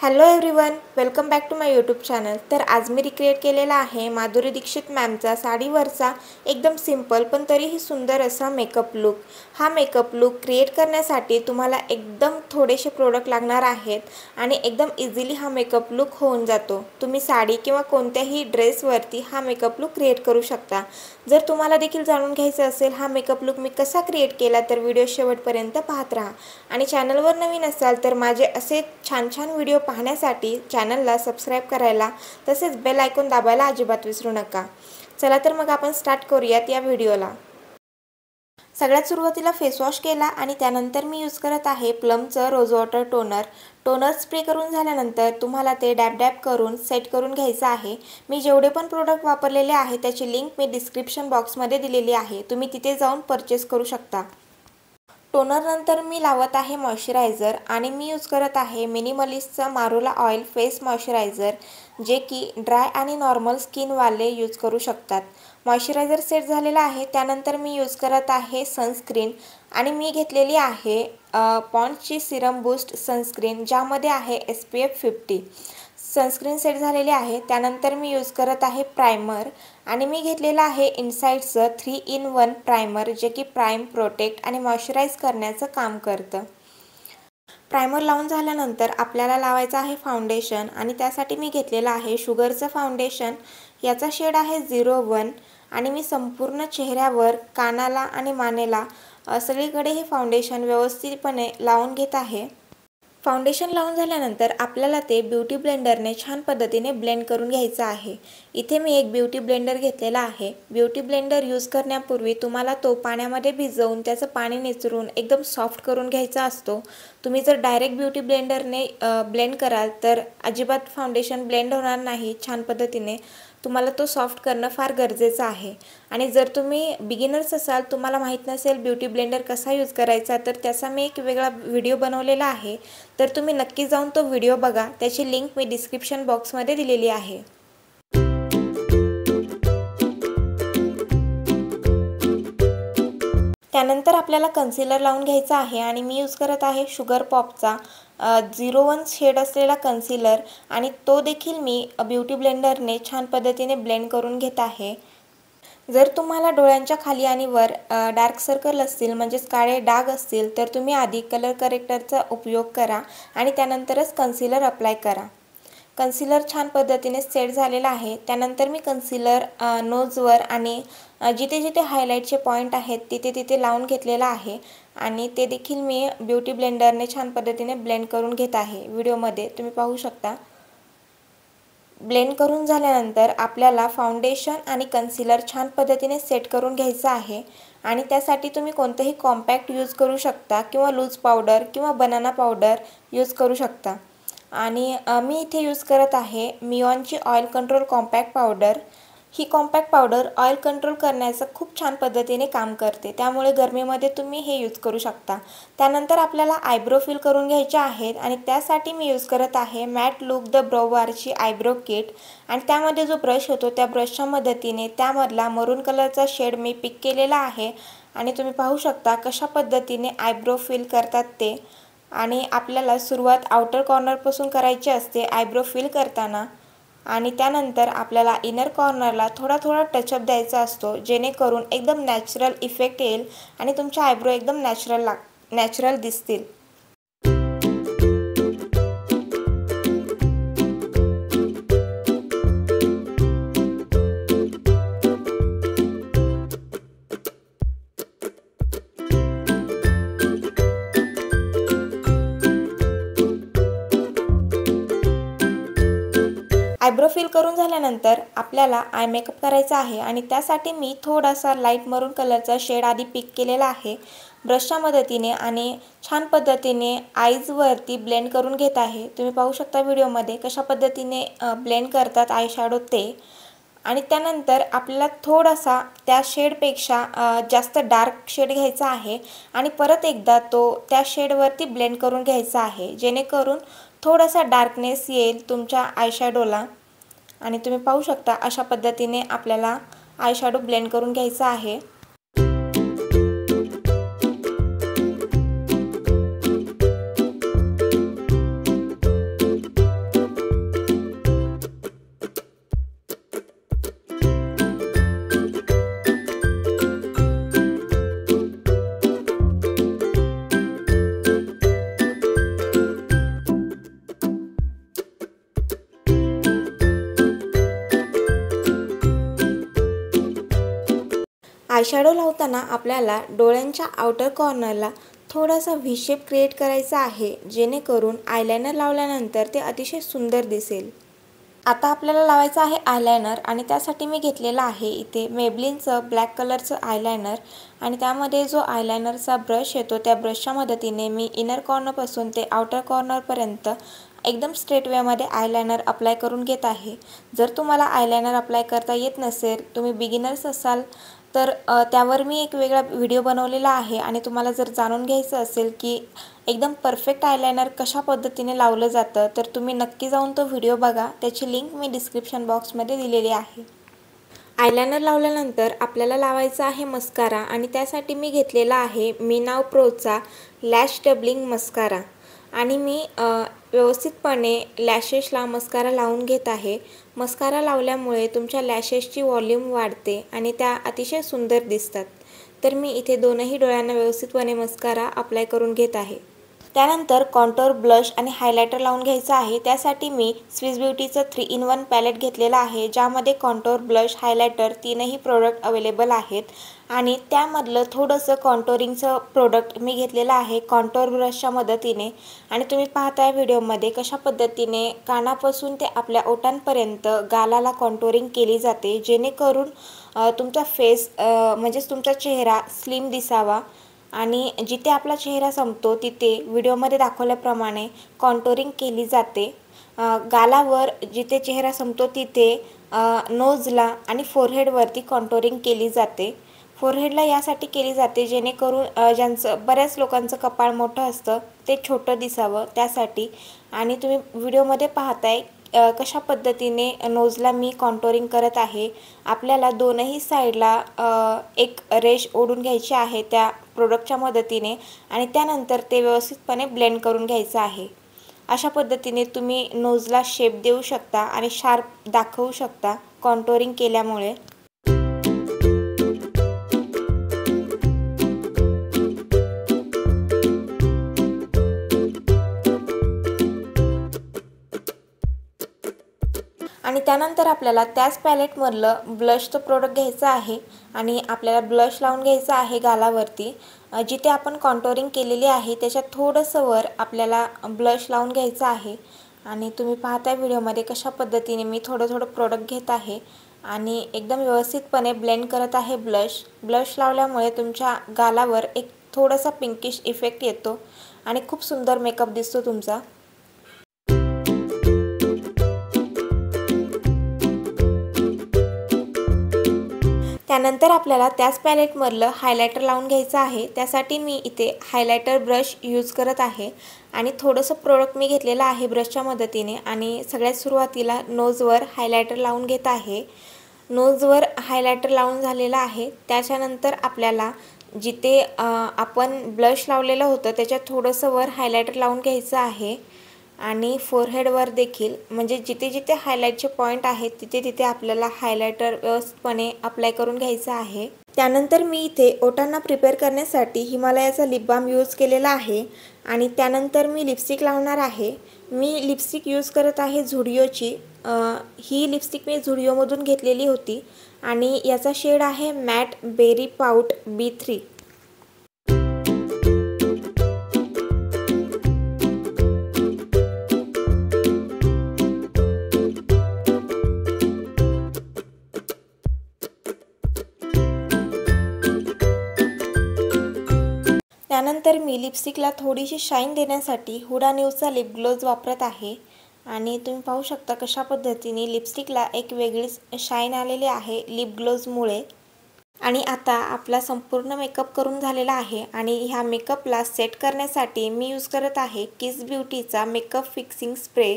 Hello everyone, welcome back to my YouTube channel. तर आज मी recreate केलेला आहे माधुरी दीक्षित मॅमचा साडीवरचा एकदम सिंपल पण तरीही सुंदर असा मेकअप लुक। हा मेकअप लुक क्रिएट करण्यासाठी तुम्हाला एकदम थोडेसे प्रोडक्ट लागणार आहेत आणि एकदम इझिली हा मेकअप लुक होऊन जातो। तुम्ही साडी किंवा कोणत्याही ड्रेसवरती हा मेकअप लुक क्रिएट करू शकता। जर तुम्हाला देखील जाणून घ्यायचं असेल हा मेकअप लुक मी कसा क्रिएट केला तर व्हिडिओ शेवटपर्यंत पाहत राहा आणि चॅनलवर नवीन असाल तर माझे असे छान छान व्हिडिओ पाहण्यासाठी चॅनलला सबस्क्राइब करायला तसेच बेल आयकॉन दाबायला अजिबात विसरू नका। चला तर मग आपण स्टार्ट करूयात या व्हिडिओला। सगळ्यात सुरुवातीला फेस वॉश केला आणि त्यानंतर मी यूज करत आहे प्लमचं रोज वॉटर टोनर स्प्रे करून झाल्यानंतर तुम्हाला ते डॅब डॅब करून सेट करून घ्यायचं आहे। मी जेवढे पण प्रोडक्ट वापरलेले आहे त्याची लिंक मी डिस्क्रिप्शन बॉक्समध्ये दिलेली आहे, तुम्ही तिथे जाऊन परचेस करू शकता। टोनर नंतर मी लावत आहे मॉइश्चरायझर आणि मी यूज करत आहे मिनिमलिस्टचा मारुला ऑइल फेस मॉइश्चरायझर, जे की ड्राय आणि नॉर्मल स्किनवाले यूज करू शकतात। मॉइश्चरायझर सेट झालेला आहे त्यानंतर मी यूज करत आहे सनस्क्रीन आणि मी घेतलेली आहे पॉन्ड्सची सिरम बूस्ट सनस्क्रीन, ज्यामध्ये आहे SPF 50। सनस्क्रीन सेट झालेली आहे त्यानंतर मी यूज करत आहे प्रायमर आणि मी घेतलेला आहे इनसाइडचं 3 in 1 प्रायमर, जे की प्राइम, प्रोटेक्ट आणि मॉइश्चराइज करण्याचं काम करतं। प्रायमर लावून झाल्यानंतर आपल्याला लावायचं आहे फाउंडेशन आणि त्यासाठी मी घेतलेलं आहे शुगरचं फाउंडेशन, याचा शेड आहे 01 आणि मी संपूर्ण चेहऱ्यावर, कानाला आणि मानेला सगळीकडे हे फाउंडेशन व्यवस्थितपणे लावून घेत आहे। फाउंडेशन लावून झाल्यानंतर आपल्याला ते ब्युटी ब्लेंडरने छान पद्धतीने ब्लेंड करून घ्यायचं आहे। इथे मी एक ब्युटी ब्लेंडर घेतलेला आहे। ब्युटी ब्लेंडर यूज करण्यापूर्वी तुम्हाला तो पाण्यामध्ये भिजवून त्याचं पाणी निचरून एकदम सॉफ्ट करून घ्यायचा असतो। तुम्ही जर डायरेक्ट ब्युटी ब्लेंडरने ब्लेंड कराल तर अजिबात फाउंडेशन ब्लेंड होणार नाही छान पद्धतीने, तुम्हाला तो सॉफ्ट करणं फार गरजेचं आहे। आणि जर तुम्ही बिगिनर्स असाल, तुम्हाला माहीत नसेल ब्युटी ब्लेंडर कसा यूज करायचा, तर त्याचा मी एक वेगळा व्हिडिओ बनवलेला आहे, तर तुम्ही नक्की जाऊन तो व्हिडिओ बघा, त्याची लिंक मी डिस्क्रिप्शन बॉक्समध्ये दिलेली आहे। त्यानंतर आपल्याला कन्सिलर लावून घ्यायचा आहे आणि मी यूज करत आहे शुगर पॉपचा 01 शेड असलेला कन्सिलर आणि तो देखील मी ब्युटी ब्लेंडरने छान पद्धतीने ब्लेंड करून घेत आहे। जर तुम्हाला डोळ्यांच्या खाली आणि वर डार्क सर्कल असतील म्हणजेच काळे डाग असतील तर तुम्ही आधी कलर करेक्टरचा उपयोग करा आणि त्यानंतरच कन्सिलर अप्लाय करा। कन्सिलर छान पद्धतीने सेट झालेला आहे त्यानंतर मी कन्सिलर नोजवर आणि जिथे जिथे हायलाईटचे पॉईंट आहेत तिथे तिथे लावून घेतलेला आहे आणि ते देखील मी ब्युटी ब्लेंडरने छान पद्धतीने ब्लेंड करून घेत आहे। व्हिडिओमध्ये तुम्ही पाहू शकता। ब्लेंड करून झाल्यानंतर आपल्याला फाउंडेशन आणि कन्सिलर छान पद्धतीने सेट करून घ्यायचं आहे आणि त्यासाठी तुम्ही कोणतेही कॉम्पॅक्ट यूज करू शकता किंवा लूज पावडर किंवा बनाना पावडर यूज करू शकता। आणि मी इथे यूज करत आहे मिऑनची ऑइल कंट्रोल कॉम्पॅक्ट पावडर। ही कॉम्पॅक्ट पावडर ऑइल कंट्रोल करण्याचं खूप छान पद्धतीने काम करते, त्यामुळे गरमीमध्ये तुम्ही हे यूज करू शकता। त्यानंतर आपल्याला आयब्रो फिल करून घ्यायचे आहेत आणि त्यासाठी मी यूज करत आहे मॅट लुक द ब्रो बारची आयब्रो किट आणि त्यामध्ये जो ब्रश होतो त्या ब्रशच्या मदतीने त्यामधला मरून कलरचा शेड मी पिक केलेला आहे आणि तुम्ही पाहू शकता कशा पद्धतीने आयब्रो फिल करतात ते। आणि आपल्याला सुरुवात आउटर कॉर्नरपासून करायची असते आयब्रो फिल करताना आणि त्यानंतर आपल्याला इनर कॉर्नरला थोडा थोडा टचअप द्यायचा असतो, जेणेकरून एकदम नॅचरल इफेक्ट येईल आणि तुमचे आयब्रो एकदम नॅचरल दिसतील। आयब्रो फिल करून झाल्यानंतर आपल्याला आय मेकअप करायचा आहे आणि त्यासाठी मी थोडासा लाईट मरून कलरचा शेड आधी पिक केलेला आहे ब्रशच्या मदतीने आणि छान पद्धतीने आईजवरती ब्लेंड करून घेत आहे। तुम्ही पाहू शकता व्हिडिओमध्ये कशा पद्धतीने ब्लेंड करतात आय शॅडो ते। आणि त्यानंतर आपल्याला थोडासा त्या शेडपेक्षा जास्त डार्क शेड घ्यायचा आहे आणि परत एकदा तो त्या शेडवरती ब्लेंड करून घ्यायचा आहे, जेणेकरून थोडासा डार्कनेस येईल तुमच्या आय शॅडोला। आणि तुम्ही पाहू शकता अशा पद्धतीने आपल्याला आय शॅडो ब्लेंड करून घ्यायचा आहे। आयशॅडो लावताना आपल्याला डोळ्यांच्या आउटर कॉर्नरला थोडासा व्ही शेप क्रिएट करायचा आहे, जेणेकरून आयलायनर लावल्यानंतर ते अतिशय सुंदर दिसेल। आता आपल्याला लावायचं आहे आयलायनर आणि त्यासाठी मी घेतलेला आहे इथे मेबलिनचं ब्लॅक कलरचं आयलायनर आणि त्यामध्ये जो आयलायनरचा ब्रश येतो त्या ब्रशच्या मदतीने मी इनर कॉर्नरपासून ते आउटर कॉर्नरपर्यंत एकदम स्ट्रेट वेमध्ये आयलायनर अप्लाय करून घेत आहे। जर तुम्हाला आयलायनर अप्लाय करता येत नसेल, तुम्ही बिगिनर्स असाल तर त्यावर मी एक वेगळा व्हिडिओ बनवलेला आहे आणि तुम्हाला जर जाणून घ्यायचं असेल की एकदम परफेक्ट आयलायनर कशा पद्धतीने लावलं जातं तर तुम्ही नक्की जाऊन तो व्हिडिओ बघा, त्याची लिंक मी डिस्क्रिप्शन बॉक्समध्ये दिलेली आहे। आयलायनर लावल्यानंतर आपल्याला लावायचा आहे मस्कारा आणि त्यासाठी मी घेतलेला आहे मीनाव प्रोचा लॅश डबलिंग मस्कारा आणि मी व्यवस्थितपणे लॅशेसला मस्कारा लावून घेत आहे। मस्कारा लावल्यामुळे तुमच्या लॅशेसची व्हॉल्यूम वाढते आणि त्या अतिशय सुंदर दिसतात। तर मी इथे दोनही डोळ्यांना व्यवस्थितपणे मस्कारा अप्लाय करून घेत आहे। त्यानंतर कॉन्टोर, ब्लश आणि हायलायटर लावून घ्यायचं आहे। त्यासाठी मी स्विस ब्युटीचं 3-in-1 पॅलेट घेतलेला आहे, ज्यामध्ये कॉन्टोर, ब्लश, हायलायटर तीनही प्रोडक्ट अवेलेबल आहेत आणि त्यामधलं थोडंसं कॉन्टोरिंगचं प्रोडक्ट मी घेतलेलं आहे कॉन्टोर ब्रशच्या मदतीने आणि तुम्ही पाहताय व्हिडिओमध्ये कशा पद्धतीने कानापासून ते आपल्या ओठांपर्यंत गालाला कॉन्टोरिंग केली जाते, जेणेकरून तुमचा फेस म्हणजेच तुमचा चेहरा स्लिम दिसावा आणि जिथे आपला चेहरा संपतो तिथे व्हिडिओमध्ये दाखवल्याप्रमाणे कॉन्टोरिंग केली जाते। गालावर जिथे चेहरा संपतो तिथे नोजला आणि फोरहेडवरती कॉन्टोरिंग केली जाते। फोरहेडला यासाठी केली जाते जेणेकरून ज्यांचं बऱ्याच लोकांचं कपाळ मोठं असतं ते छोटं दिसावं त्यासाठी आणि तुम्ही व्हिडिओमध्ये पाहताय कशा पद्धतीने नोजला मी कॉन्टोरिंग करत आहे। आपल्याला दोनही साईडला एक रेष ओढून घ्यायची आहे त्या प्रोडक्टच्या मदतीने आणि त्यानंतर ते व्यवस्थितपणे ब्लेंड करून घ्यायचं आहे। अशा पद्धतीने तुम्ही नोजला शेप देऊ शकता आणि शार्प दाखवू शकता कॉन्टोरिंग केल्यामुळे। आणि त्यानंतर आपल्याला त्याच पॅलेटमधलं ब्लशचं प्रोडक्ट घ्यायचं आहे आणि आपल्याला ब्लश लावून घ्यायचं आहे गालावरती। जिथे आपण कॉन्टोरिंग केलेली आहे त्याच्यात थोडंसं वर आपल्याला ब्लश लावून घ्यायचं आहे आणि तुम्ही पाहताय व्हिडिओमध्ये कशा पद्धतीने मी थोडं प्रोडक्ट घेत आहे आणि एकदम व्यवस्थितपणे ब्लेंड करत आहे ब्लश लावल्यामुळे तुमच्या गालावर एक थोडासा पिंकिश इफेक्ट येतो आणि खूप सुंदर मेकअप दिसतो तुमचा। त्यानंतर आपल्याला त्याच पॅलेटमधलं हायलायटर लावून घ्यायचं आहे। त्यासाठी मी इथे हायलायटर ब्रश यूज करत आहे आणि थोडंसं प्रोडक्ट मी घेतलेलं आहे ब्रशच्या मदतीने आणि सगळ्यात सुरुवातीला नोजवर हायलायटर लावून घेत आहे। नोजवर हायलायटर लावून झालेला आहे। त्याच्यानंतर आपल्याला जिथे आपण ब्लश लावलेलं होतं त्याच्यात थोडंसं वर हायलायटर लावून घ्यायचं आहे आणि फोरहेडवर देखील म्हणजे जिथे जिथे हायलाइटचे पॉईंट आहेत तिथे तिथे आपल्याला हायलायटर व्यवस्थितपणे अप्लाय करून घ्यायचं आहे। त्यानंतर मी इथे ओठांना प्रिपेअर करण्यासाठी हिमालयाचा लिप बाम यूज केलेला आहे आणि त्यानंतर मी लिपस्टिक लावणार आहे। मी लिपस्टिक यूज करत आहे झुडिओची। ही लिपस्टिक मी झुडिओमधून घेतलेली होती आणि याचा शेड आहे मॅट बेरी पाउट B3। त्यानंतर मी लिपस्टिकला थोडीशी शाईन देण्यासाठी हुडा न्यूजचा लिप ग्लोज वापरत आहे आणि तुम्ही पाहू शकता कशा पद्धतीने लिपस्टिकला एक वेगळीच शाईन आलेली आहे लिप ग्लोजमुळे। आणि आता आपला संपूर्ण मेकअप करून झालेला आहे आणि ह्या मेकअपला सेट करण्यासाठी मी यूज करत आहे किस ब्युटीचा मेकअप फिक्सिंग स्प्रे।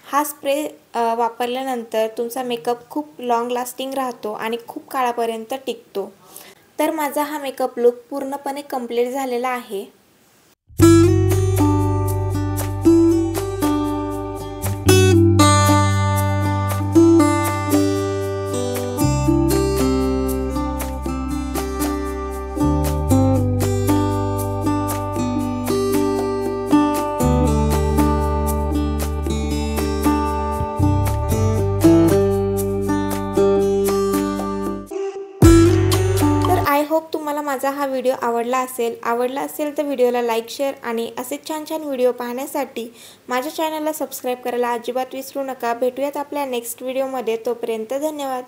हा स्प्रे वापरल्यानंतर तुमचा मेकअप खूप लॉंग लास्टिंग राहतो आणि खूप काळापर्यंत टिकतो। तर माझा हा मेकअप लुक पूर्णपणे कंप्लीट झालेला आहे। माझा हा व्हिडिओ आवडला असेल तर व्हिडिओला लाईक शेअर आणि असेच छान छान व्हिडिओ पाहण्यासाठी माझ्या चॅनलला सबस्क्राईब करायला अजिबात विसरू नका। भेटूयात आपल्या नेक्स्ट व्हिडिओमध्ये, तोपर्यंत धन्यवाद।